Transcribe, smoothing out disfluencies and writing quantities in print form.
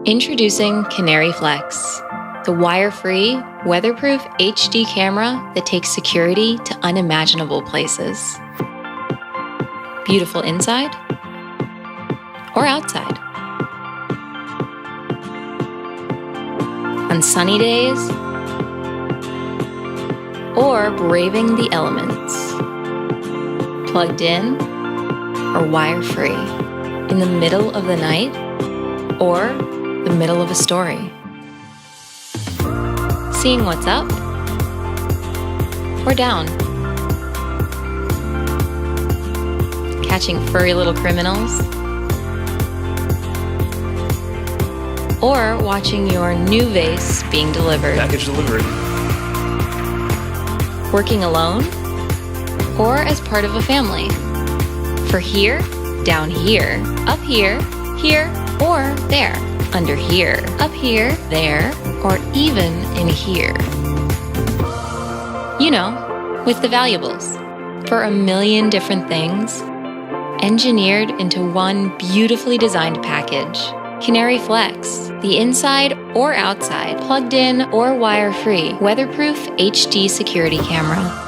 Introducing Canary Flex, the wire-free, weatherproof HD camera that takes security to unimaginable places. Beautiful inside or outside. On sunny days or braving the elements. Plugged in or wire-free. In the middle of the night or the middle of a story. Seeing what's up or down. Catching furry little criminals. Or watching your new vase being delivered. Package delivered. Working alone or as part of a family. For here, down here, up here, here, or there. Under here, up here, there, or even in here. You know, with the valuables. For a million different things, engineered into one beautifully designed package. Canary Flex, the inside or outside, plugged in or wire-free, weatherproof HD security camera.